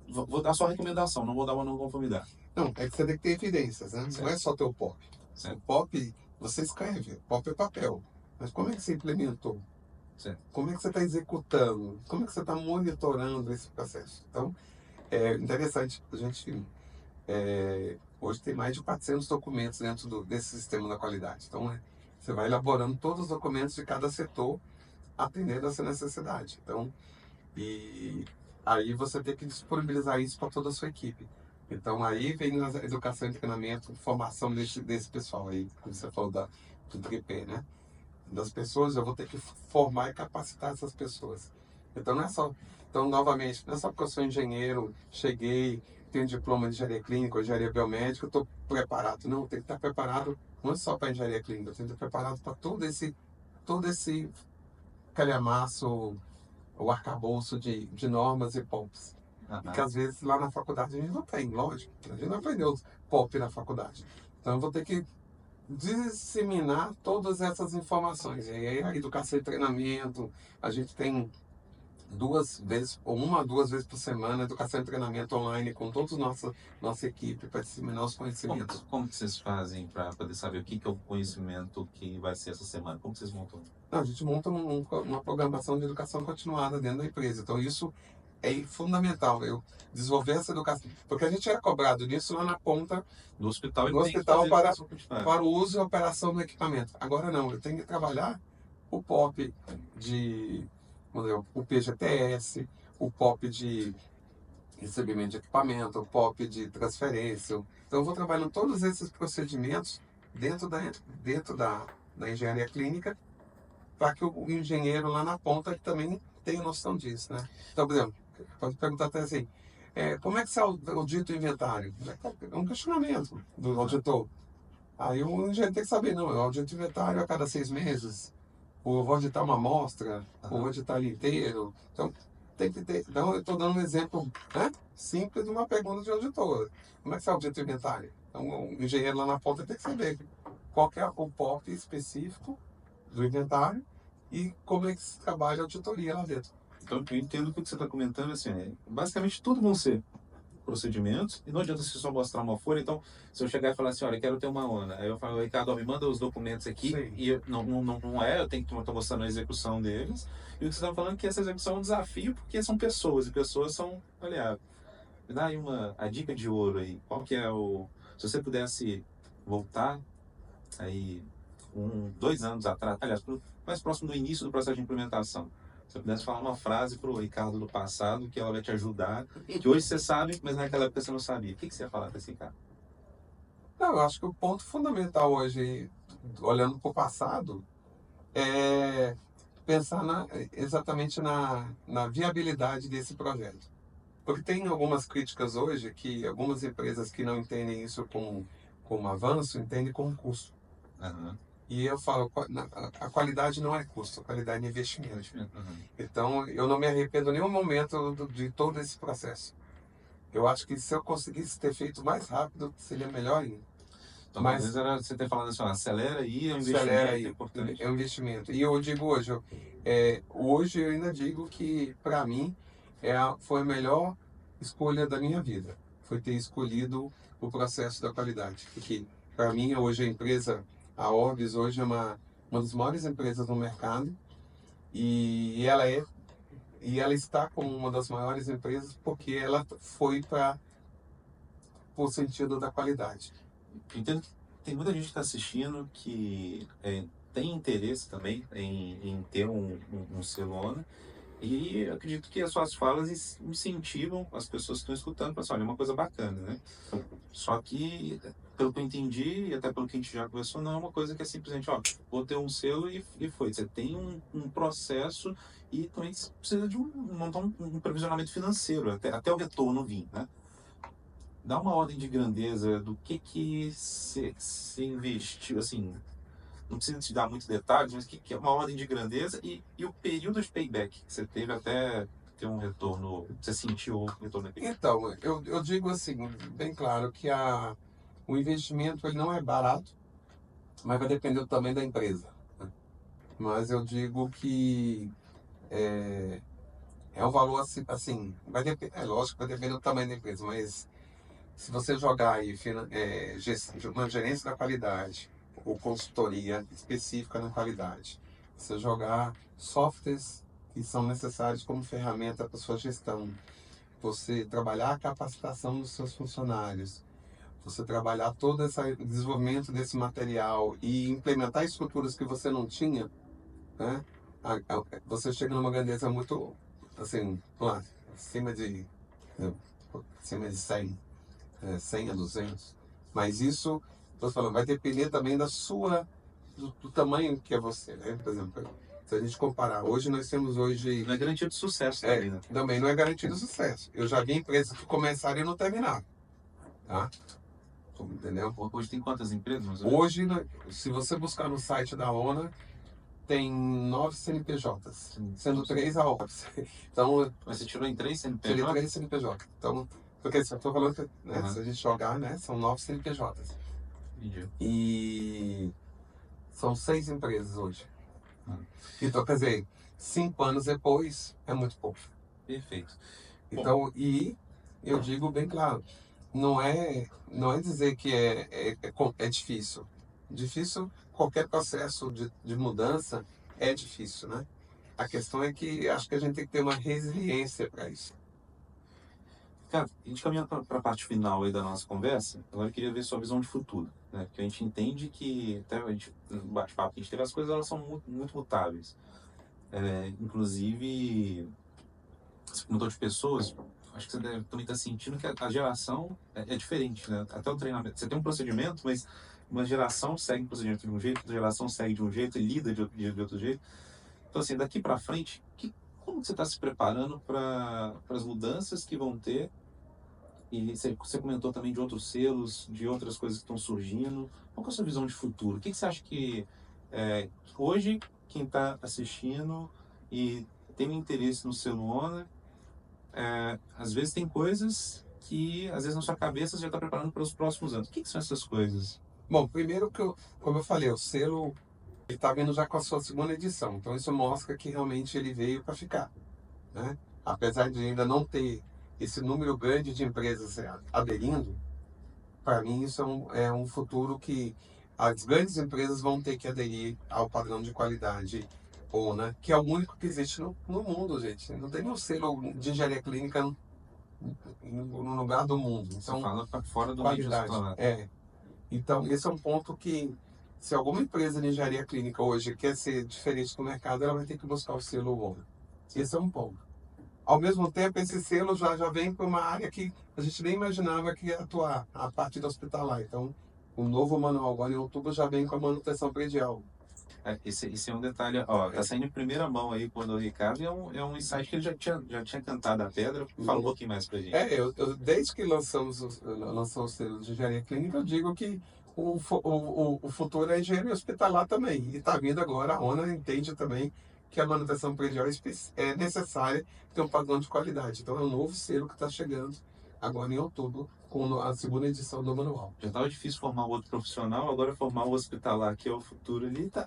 Speaker 1: vou dar só recomendação, não vou dar uma não conformidade?
Speaker 2: Não, é que você tem que ter evidências, né? Não é só ter o POP.
Speaker 1: Certo.
Speaker 2: O POP, você escreve, POP é papel. Mas como é que você implementou?
Speaker 1: Certo.
Speaker 2: Como é que você está executando? Como é que você está monitorando esse processo? Então, é interessante. A gente hoje tem mais de 400 documentos dentro desse sistema da qualidade. Então, você vai elaborando todos os documentos de cada setor, atendendo a essa necessidade. Então, e aí você tem que disponibilizar isso para toda a sua equipe. Então, aí vem a educação e treinamento, formação desse pessoal aí, como você falou do tripé, né? Das pessoas, eu vou ter que formar e capacitar essas pessoas. Então, não é só... Então, novamente, não é só porque eu sou engenheiro, cheguei, tenho diploma de engenharia clínica ou engenharia biomédica, eu estou preparado. Não, eu tenho que estar preparado não é só para engenharia clínica, eu tenho que estar preparado para todo esse calhamaço, o arcabouço de normas e POPs. E que às vezes lá na faculdade a gente não tem, lógico. A gente não aprendeu POP na faculdade. Então eu vou ter que disseminar todas essas informações. E aí a educação e treinamento, a gente tem 2 vezes, ou 1 a 2 vezes por semana, educação e treinamento online com toda a nossa equipe para disseminar os conhecimentos.
Speaker 1: Como que vocês fazem para poder saber o que é o conhecimento que vai ser essa semana? Como vocês montam?
Speaker 2: Não, a gente monta uma programação de educação continuada dentro da empresa. Então isso é fundamental, eu desenvolver essa educação. Porque a gente era cobrado nisso lá na ponta
Speaker 1: do hospital,
Speaker 2: para o uso e operação do equipamento. Agora não, eu tenho que trabalhar o POP o PGTS, o POP de recebimento de equipamento, o POP de transferência. Então eu vou trabalhando todos esses procedimentos dentro da engenharia clínica para que o engenheiro lá na ponta também tenha noção disso, né? Então, por exemplo, pode perguntar até assim, como é que você audita o inventário? É um questionamento do auditor. Aí o engenheiro tem que saber, não, eu audito o inventário a cada 6 meses, ou eu vou auditar uma amostra, ou vou auditar ele inteiro. Então, tem que ter. Então, eu estou dando um exemplo, né, simples de uma pergunta de auditor. Como é que você audita o inventário? Então, o engenheiro lá na ponta tem que saber qual que é o POP específico do inventário e como é que se trabalha a auditoria lá dentro.
Speaker 1: Então, eu entendo que o que você está comentando, assim, basicamente tudo vão ser procedimentos, e não adianta você só mostrar uma folha. Então, se eu chegar e falar assim, olha, eu quero ter uma ONA, aí eu falo, Ricardo, ó, me manda os documentos aqui,
Speaker 2: Sim.
Speaker 1: e eu tenho que estar mostrando a execução deles, e o que você está falando é que essa execução é um desafio, porque são pessoas, e pessoas são, olha, me dá aí a dica de ouro aí, qual que é se você pudesse voltar aí 2 anos atrás, aliás, mais próximo do início do processo de implementação, se você pudesse falar uma frase para o Ricardo do passado que ela vai te ajudar, que hoje você sabe, mas naquela época você não sabia, o que você ia falar para esse cara?
Speaker 2: Não, eu acho que o ponto fundamental hoje, olhando para o passado, é pensar exatamente na viabilidade desse projeto. Porque tem algumas críticas hoje que algumas empresas que não entendem isso como avanço, entendem como custo.
Speaker 1: Uhum.
Speaker 2: E eu falo, a qualidade não é custo, a qualidade é investimento.
Speaker 1: Uhum.
Speaker 2: Então, eu não me arrependo em nenhum momento de todo esse processo. Eu acho que se eu conseguisse ter feito mais rápido, seria melhor ainda.
Speaker 1: Então, talvez era você ter falado assim, ó, acelera aí, é um investimento
Speaker 2: Acelera aí,
Speaker 1: importante.
Speaker 2: é um investimento. E eu digo hoje, hoje eu ainda digo que, para mim, foi a melhor escolha da minha vida. Foi ter escolhido o processo da qualidade. Porque, para mim, hoje a empresa, a Orbis, hoje é uma das maiores empresas no mercado. E ela está como uma das maiores empresas porque ela foi para o sentido da qualidade.
Speaker 1: Entendo que tem muita gente que está assistindo que tem interesse também em ter um Celona, e eu acredito que as suas falas incentivam as pessoas que estão escutando para assim, olha, é uma coisa bacana, né? Só que, pelo que eu entendi, e até pelo que a gente já conversou, não é uma coisa que é simplesmente, ó, vou ter um selo e foi. Você tem um processo e também você precisa de montar um previsionamento financeiro, até o retorno vir, né? Dá uma ordem de grandeza do que você investiu, assim, não precisa te dar muitos detalhes, mas que é uma ordem de grandeza e o período de payback que você teve até ter um retorno, você sentiu o retorno aqui.
Speaker 2: Então, eu digo assim, bem claro, que o investimento ele não é barato, mas vai depender do tamanho da empresa. Né? Mas eu digo que é um valor assim, é lógico que vai depender do tamanho da empresa, mas se você jogar aí uma gerência da qualidade ou consultoria específica na qualidade, você jogar softwares que são necessários como ferramenta para sua gestão, você trabalhar a capacitação dos seus funcionários, você trabalhar todo esse desenvolvimento desse material e implementar estruturas que você não tinha, né? Você chega numa grandeza muito, assim, lá, acima de 100 a 200. Mas isso, estou falando, vai depender também do tamanho que é você, né? Por exemplo, se a gente comparar, hoje nós temos
Speaker 1: Não é garantia de sucesso também, né?
Speaker 2: Também não é garantido sucesso. Eu já vi empresas que começaram e não terminaram, tá? Entendeu?
Speaker 1: Hoje tem quantas empresas?
Speaker 2: Hoje, se você buscar no site da ONA, tem 9 CNPJs, sendo 3 a Orbis. Então,
Speaker 1: mas você tirou em 3 CNPJ?
Speaker 2: tirei 3 CNPJ. Então, porque se eu estou falando que, né, se a gente jogar, né, são 9 CNPJs.
Speaker 1: Entendi.
Speaker 2: E são 6 empresas hoje.
Speaker 1: Então,
Speaker 2: quer dizer, 5 anos depois é muito pouco.
Speaker 1: Perfeito.
Speaker 2: Então, e eu digo bem claro, não é dizer que é difícil. Difícil, qualquer processo de mudança é difícil, né? A questão é que acho que a gente tem que ter uma resiliência para isso.
Speaker 1: Cara, a gente caminhando para a parte final aí da nossa conversa, agora eu queria ver sua visão de futuro, né? Porque a gente entende que, até a gente, no bate-papo que a gente teve, as coisas elas são muito, muito mutáveis. Inclusive, você comentou de pessoas, acho que você deve também estar sentindo que a geração é diferente, né? Até o treinamento, você tem um procedimento, mas uma geração segue um procedimento de um jeito, outra geração segue de um jeito e lida de outro jeito. Então, assim, daqui para frente, como você está se preparando para as mudanças que vão ter? E você comentou também de outros selos, de outras coisas que estão surgindo. Qual que é a sua visão de futuro? O que você acha que hoje, quem está assistindo e tem um interesse no selo ONA, às vezes tem coisas que, às vezes, na sua cabeça você já está preparando para os próximos anos. O que são essas coisas?
Speaker 2: Bom, primeiro como eu falei, o selo está vindo já com a sua segunda edição. Então isso mostra que realmente ele veio para ficar, né? Apesar de ainda não ter esse número grande de empresas aderindo, para mim isso é um futuro que as grandes empresas vão ter que aderir ao padrão de qualidade ONA, que é o único que existe no mundo, gente. Não tem um selo de engenharia clínica no lugar do mundo. Então,
Speaker 1: Você fala para fora do meio
Speaker 2: qualidade.
Speaker 1: hospitalar.
Speaker 2: Então, esse é um ponto que, se alguma empresa de engenharia clínica hoje quer ser diferente do mercado, ela vai ter que buscar o selo ONA. Esse é um ponto. Ao mesmo tempo, esse selo já vem para uma área que a gente nem imaginava que ia atuar, a parte da hospitalar. Então, o novo manual agora em outubro já vem com a manutenção predial.
Speaker 1: Esse é um detalhe, ó, tá saindo em primeira mão aí quando o Ricardo é um insight que ele já tinha cantado a pedra. Fala um pouquinho mais pra gente.
Speaker 2: Desde que lançamos o selo de engenharia clínica, eu digo que o futuro é engenharia hospitalar também. E está vindo agora, a ONA entende também que a manutenção predial é necessária ter um padrão de qualidade. Então é um novo selo que está chegando agora em outubro, com a segunda edição do manual.
Speaker 1: Já estava difícil formar outro profissional, agora formar o hospitalar, que é o futuro ali,
Speaker 2: Então,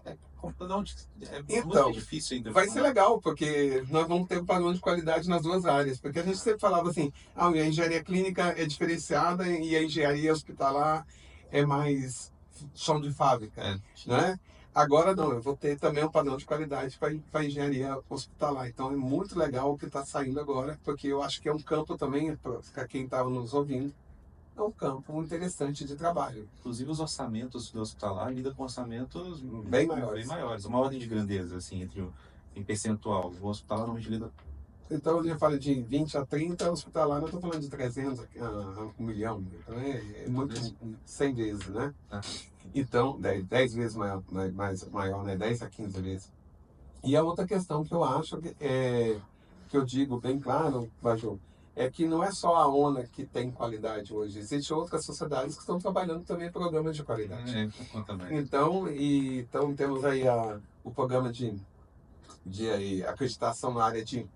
Speaker 1: muito difícil ainda.
Speaker 2: Vai ser legal, porque nós vamos ter um padrão de qualidade nas duas áreas. Porque a gente sempre falava assim, a engenharia clínica é diferenciada e a engenharia hospitalar é mais chão de fábrica, né? Agora não, eu vou ter também um padrão de qualidade para a engenharia hospitalar. Então é muito legal o que está saindo agora, porque eu acho que é um campo também, para quem estava nos ouvindo, é um campo interessante de trabalho.
Speaker 1: Inclusive os orçamentos do hospitalar lidam com orçamentos
Speaker 2: bem maiores.
Speaker 1: Uma ordem de grandeza, assim, em percentual. O hospitalar normalmente lida...
Speaker 2: Então, eu falo de 20 a 30, hospitalar, eu estou falando de 300 a 1 milhão. Então, é muito, 100 vezes, né? Então, 10 vezes maior, né? 10 a 15 vezes. E a outra questão que eu acho, que eu digo bem claro, Baju, é que não é só a ONA que tem qualidade hoje. Existem outras sociedades que estão trabalhando também em programas de qualidade. Então temos aí o programa de acreditação na área de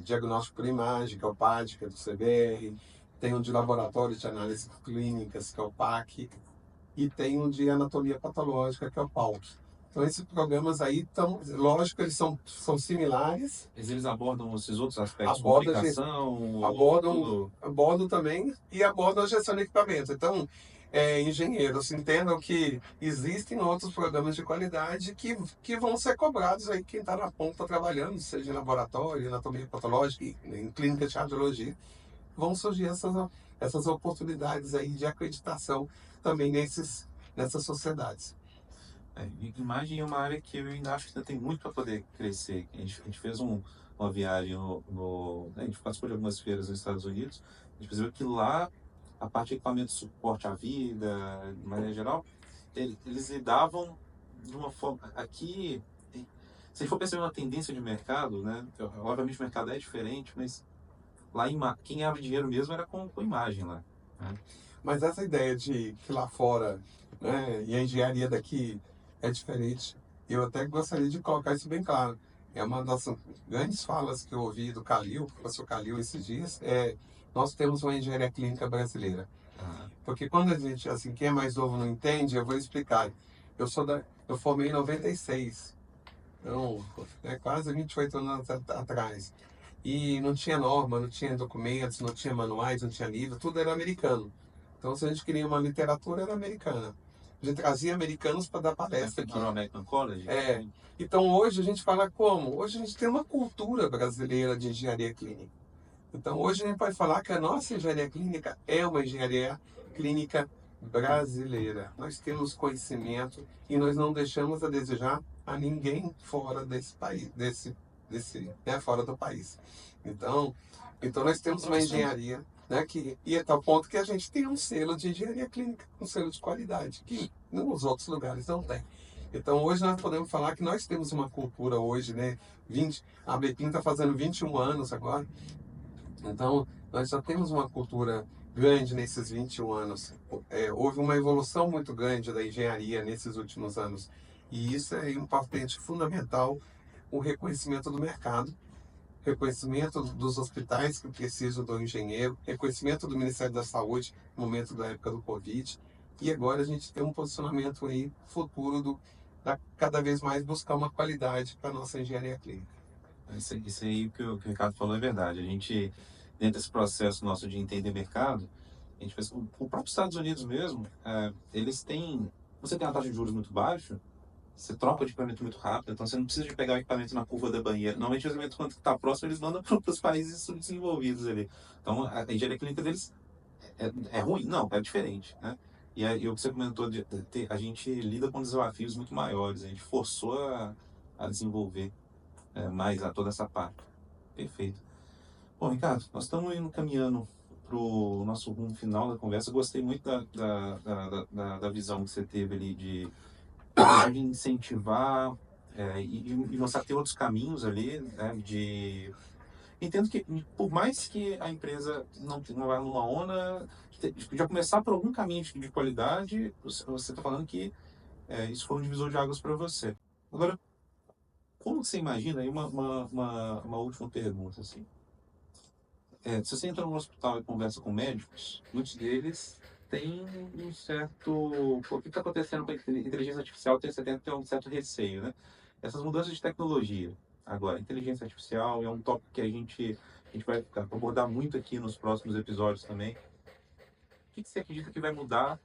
Speaker 2: diagnóstico por imagem, que é o PAD, que é do CBR. Tem um de laboratório de análise clínicas, que é o PAC. E tem um de anatomia patológica, que é o PALC. Então, esses programas aí, lógico, eles são similares.
Speaker 1: Eles abordam esses outros aspectos,
Speaker 2: abordam também, e abordam a gestão de equipamento. Então, engenheiros entendam que existem outros programas de qualidade que vão ser cobrados aí quem está na ponta trabalhando, seja em laboratório, anatomia patológica, em clínica de radiologia. Vão surgir essas oportunidades aí de acreditação também nessas sociedades.
Speaker 1: Imagem é uma área que eu ainda acho que ainda tem muito para poder crescer. A gente fez uma viagem a gente participou de algumas feiras nos Estados Unidos. A gente percebeu que lá a parte de equipamento de suporte à vida, de maneira geral, eles lidavam de uma forma... Aqui, se a gente for perceber uma tendência de mercado, né? Obviamente o mercado é diferente, mas lá quem abre dinheiro mesmo era com imagem lá. Né?
Speaker 2: Mas essa ideia de que lá fora, né, e a engenharia daqui é diferente, eu até gostaria de colocar isso bem claro. É uma das grandes falas que eu ouvi do Calil, professor Calil, esses dias, nós temos uma engenharia clínica brasileira. Porque quando a gente, assim, quem é mais novo não entende, eu vou explicar. Eu formei em 96, então, quase 28 anos atrás. E não tinha norma, não tinha documentos, não tinha manuais, não tinha livro, tudo era americano. Então, se a gente queria uma literatura, era americana. A gente trazia americanos para dar palestra aqui.
Speaker 1: No American College?
Speaker 2: Então, hoje a gente fala como? Hoje a gente tem uma cultura brasileira de engenharia clínica. Então, hoje a gente pode falar que a nossa engenharia clínica é uma engenharia clínica brasileira. Nós temos conhecimento e nós não deixamos a desejar a ninguém fora desse país, fora do país. Então nós temos uma engenharia, né, e é tal ponto que a gente tem um selo de engenharia clínica, um selo de qualidade, que nos outros lugares não tem. Então hoje nós podemos falar que nós temos uma cultura hoje, né? A Bepin está fazendo 21 anos agora. Então nós já temos uma cultura grande nesses 21 anos. Houve uma evolução muito grande da engenharia nesses últimos anos. E isso é um patente fundamental, o reconhecimento do mercado, reconhecimento dos hospitais que precisam do engenheiro, reconhecimento do Ministério da Saúde no momento da época do Covid. E agora a gente tem um posicionamento aí futuro da cada vez mais buscar uma qualidade para a nossa engenharia clínica.
Speaker 1: Isso aí que o Ricardo falou é verdade. A gente dentro desse processo nosso de entender mercado, a gente fez, o próprio Estados Unidos mesmo, eles têm, você tem uma taxa de juros muito baixa, você troca de equipamento muito rápido, então você não precisa de pegar o equipamento na curva da banheira. Normalmente, o equipamento, quando está próximo, eles mandam para os países subdesenvolvidos ali. Então, a engenharia clínica deles é ruim? Não, é diferente, né? E aí, o que você comentou, a gente lida com desafios muito maiores, a gente forçou a desenvolver mais toda essa parte. Perfeito. Bom, Ricardo, nós estamos indo caminhando para o nosso rumo final da conversa. Eu gostei muito da visão que você teve ali de incentivar e mostrar que tem outros caminhos ali, né, entendo que, por mais que a empresa não vá numa onda, já começar por algum caminho de qualidade, você está falando que isso foi um divisor de águas para você. Agora, como você imagina, aí uma última pergunta, assim. Se você entra no hospital e conversa com médicos, muitos deles têm um certo... O que está acontecendo com a inteligência artificial tem um certo receio, né? Essas mudanças de tecnologia. Agora, inteligência artificial é um tópico que a gente vai abordar muito aqui nos próximos episódios também. O que você acredita que vai mudar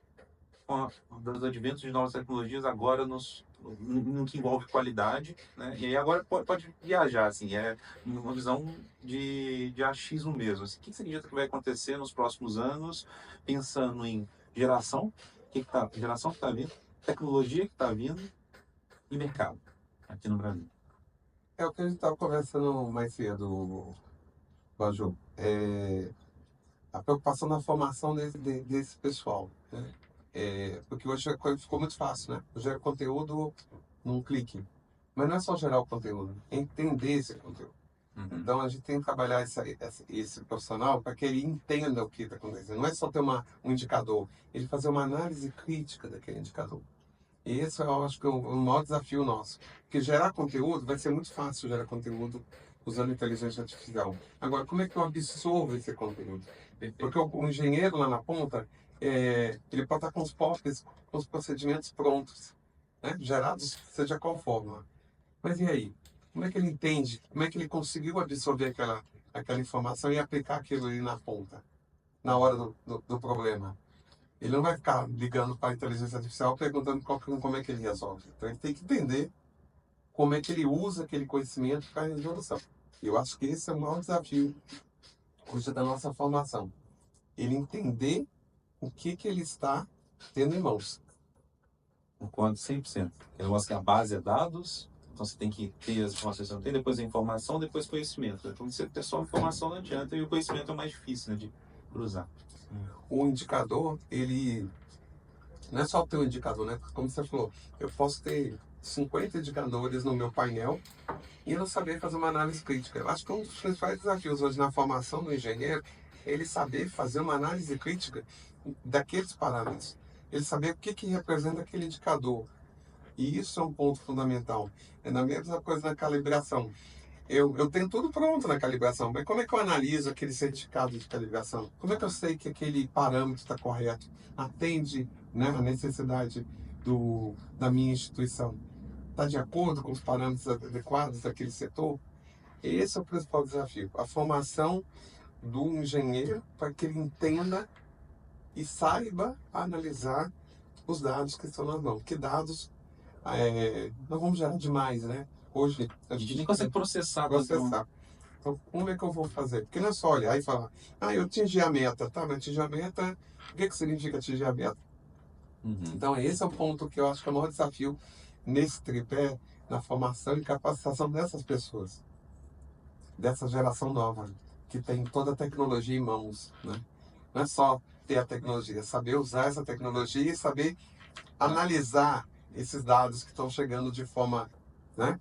Speaker 1: com os adventos de novas tecnologias agora no que envolve qualidade, né? E aí agora pode viajar, assim, é uma visão de achismo mesmo. Assim, o que você acredita que vai acontecer nos próximos anos, pensando em geração, geração que está vindo, tecnologia que está vindo e mercado aqui no Brasil?
Speaker 2: É o que a gente estava conversando mais cedo, Baju. A preocupação na formação desse pessoal, né? Porque hoje a coisa ficou muito fácil, né? Hoje é conteúdo num clique. Mas não é só gerar o conteúdo, é entender esse conteúdo.
Speaker 1: Uhum.
Speaker 2: Então a gente tem que trabalhar esse profissional para que ele entenda o que está acontecendo. Não é só ter um indicador, ele fazer uma análise crítica daquele indicador. E esse eu acho que é o maior desafio nosso. Porque gerar conteúdo vai ser muito fácil gerar conteúdo usando inteligência artificial. Agora, como é que eu absorvo esse conteúdo? Porque o engenheiro lá na ponta, ele pode estar com os POPs, com os procedimentos prontos, né? Gerados, seja qual forma. Mas e aí? Como é que ele entende? Como é que ele conseguiu absorver aquela informação e aplicar aquilo ali na ponta, na hora do problema? Ele não vai ficar ligando para a inteligência artificial perguntando como é que ele resolve. Então ele tem que entender como é que ele usa aquele conhecimento para a resolução. E eu acho que esse é o maior desafio hoje da nossa formação. Ele entender o que ele está tendo em mãos.
Speaker 1: Concordo 100%. Eu gosto que a base é dados, então você tem que ter as informações que você não tem, depois a informação, depois conhecimento. Então, você ter só informação não adianta e o conhecimento é o mais difícil, né, de cruzar.
Speaker 2: O indicador, ele não é só ter um indicador, né? Como você falou, eu posso ter 50 indicadores no meu painel e não saber fazer uma análise crítica. Eu acho que um dos principais desafios hoje na formação do engenheiro é ele saber fazer uma análise crítica daqueles parâmetros. Ele saber o que representa aquele indicador. E isso é um ponto fundamental. É na mesma coisa na calibração. Eu tenho tudo pronto na calibração, mas como é que eu analiso aquele certificado de calibração? Como é que eu sei que aquele parâmetro está correto? Atende, né, a necessidade da minha instituição? Está de acordo com os parâmetros adequados daquele setor? Esse é o principal desafio. A formação do engenheiro para que ele entenda e saiba analisar os dados que estão nas mãos. Que dados não vamos gerar demais, né? Hoje
Speaker 1: A gente nem consegue processar.
Speaker 2: Então, como é que eu vou fazer? Porque não é só olhar e falar, eu atingi a meta, tá? Mas atingir a meta, o que significa atingir a meta?
Speaker 1: Uhum.
Speaker 2: Então, esse é o ponto que eu acho que é o maior desafio nesse tripé, na formação e capacitação dessas pessoas, dessa geração nova, que tem toda a tecnologia em mãos, né? Não é só ter a tecnologia, é saber usar essa tecnologia e saber analisar esses dados que estão chegando de forma, né,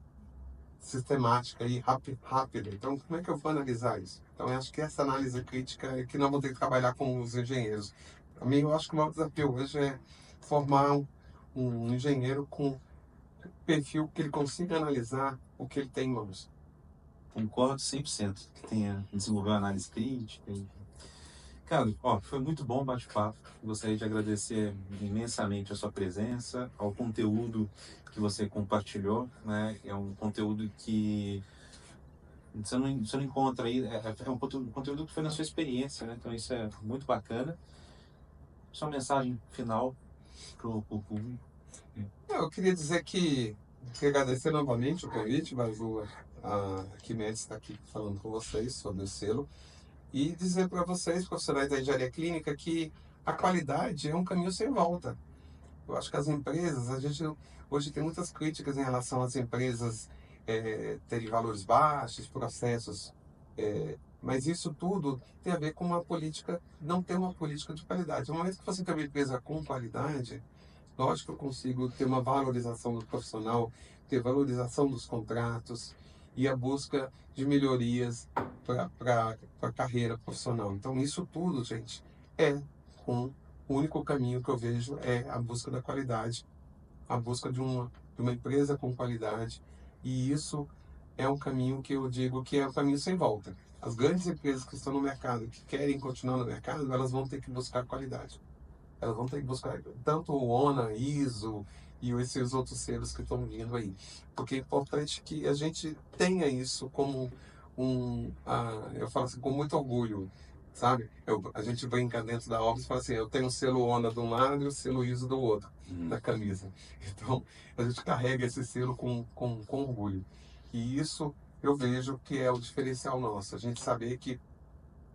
Speaker 2: sistemática e rápida. Então, como é que eu vou analisar isso? Então, eu acho que essa análise crítica é que nós vamos ter que trabalhar com os engenheiros. Para mim, eu acho que o maior desafio hoje é formar um engenheiro com perfil que ele consiga analisar o que ele tem em mãos.
Speaker 1: Concordo 100%. Que tenha desenvolver uma análise crítica. Cara, foi muito bom o bate-papo. Gostaria de agradecer imensamente a sua presença, ao conteúdo que você compartilhou, né? É um conteúdo que Você não encontra aí, é um conteúdo que foi na sua experiência, né? Então isso é muito bacana. Sua mensagem final para o público.
Speaker 2: Eu queria dizer que agradecer novamente o convite, Baju, a Arquimedes está aqui falando com vocês sobre o selo, e dizer para vocês, profissionais da engenharia clínica, que a qualidade é um caminho sem volta. Eu acho que as empresas, a gente hoje tem muitas críticas em relação às empresas terem valores baixos, processos, mas isso tudo tem a ver com uma política, não ter uma política de qualidade. No momento que você tem uma empresa com qualidade, lógico que eu consigo ter uma valorização do profissional, ter valorização dos contratos e a busca de melhorias para a carreira profissional. Então, isso tudo, gente, o único caminho que eu vejo é a busca da qualidade, a busca de uma empresa com qualidade, e isso é um caminho que eu digo que é um caminho sem volta. As grandes empresas que estão no mercado, que querem continuar no mercado, elas vão ter que buscar qualidade. Elas vão ter que buscar tanto o ONA, ISO e esses outros selos que estão vindo aí. Porque é importante que a gente tenha isso como eu falo assim, com muito orgulho, sabe? A gente brinca dentro da obra e fala assim, eu tenho o selo ONA de um lado e o selo ISO do outro, na camisa. Então, a gente carrega esse selo com orgulho. E isso eu vejo que é o diferencial nosso. A gente saber que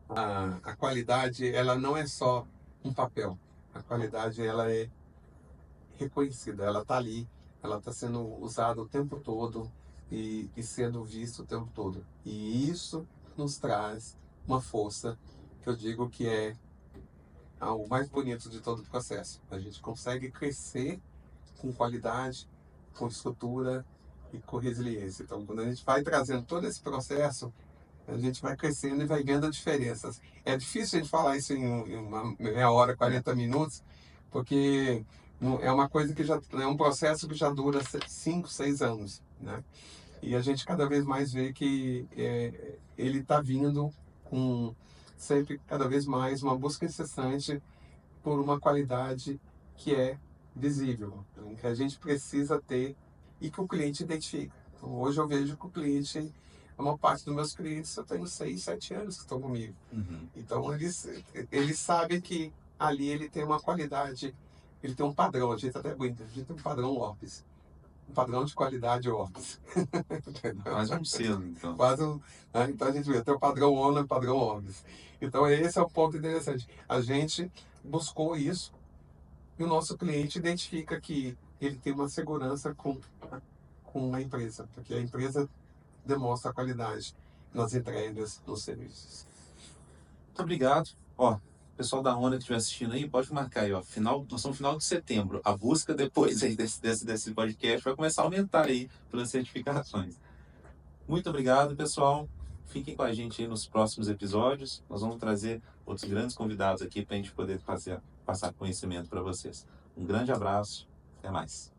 Speaker 2: a qualidade, ela não é só um papel. A qualidade, ela é reconhecida, ela está ali, ela está sendo usada o tempo todo e sendo vista o tempo todo. E isso nos traz uma força que eu digo que é o mais bonito de todo o processo. A gente consegue crescer com qualidade, com estrutura e com resiliência. Então, quando a gente vai trazendo todo esse processo, a gente vai crescendo e vai vendo as diferenças. É difícil a gente falar isso em uma meia hora, 40 minutos, porque é uma coisa que já é um processo que já dura 5, 6 anos, né? E a gente cada vez mais vê que ele está vindo com sempre cada vez mais uma busca incessante por uma qualidade que é visível, né? Que a gente precisa ter e que o cliente identifica. Então, hoje eu vejo que o cliente, a maior parte dos meus clientes, eu tenho 6, 7 anos que estão comigo. Então, eles sabem que ali ele tem uma qualidade, ele tem um padrão, a gente até brinca, a gente tem um padrão Orbis. Um padrão de qualidade Orbis.
Speaker 1: Quase um selo, então.
Speaker 2: Né? Então, a gente vê, tem o padrão ONA e o padrão Orbis. Então, esse é o ponto interessante. A gente buscou isso e o nosso cliente identifica que ele tem uma segurança com a empresa, porque a empresa demonstra a qualidade nas entregas dos serviços.
Speaker 1: Muito obrigado. Ó, pessoal da ONA que estiver assistindo aí, pode marcar aí, ó. Nós estamos no final de setembro. A busca depois aí desse podcast vai começar a aumentar aí pelas certificações. Muito obrigado, pessoal. Fiquem com a gente aí nos próximos episódios. Nós vamos trazer outros grandes convidados aqui para a gente poder passar conhecimento para vocês. Um grande abraço. Até mais.